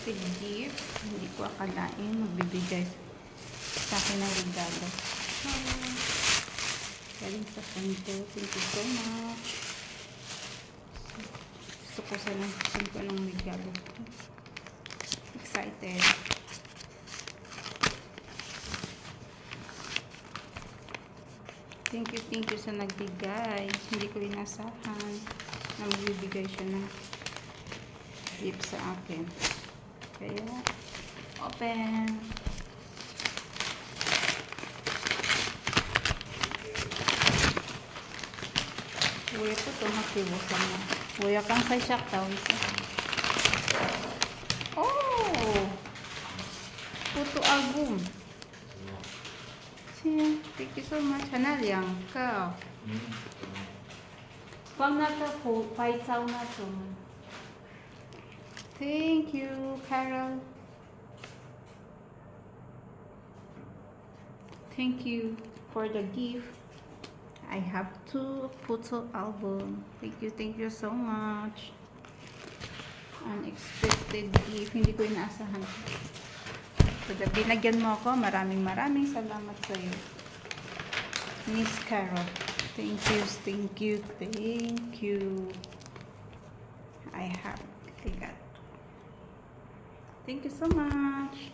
unexpected gift. Hindi ko akalain magbibigay sa akin ng regalo. Galing sa Punto. Thank you so much. Gusto ko sa ko ng regalo. Excited. Thank you sa nagbigay. Hindi ko inasahan na magbibigay siya ng gift sa akin. Kaya, open. Uy, ito itong hakiwasan mo. Uy, akang kay siyak daw. Oh! Photo album. Thank you so much. Hanalyang ka. Pang nata po, paitsaw na to. Thank you, Carol. Thank you for the gift. I have 2 photo album. Thank you so much. Unexpected gift. Hindi ko inaasahan. So, binagyan mo ako. Maraming salamat sa iyo. Miss Carol. Thank you. I got. Thank you so much.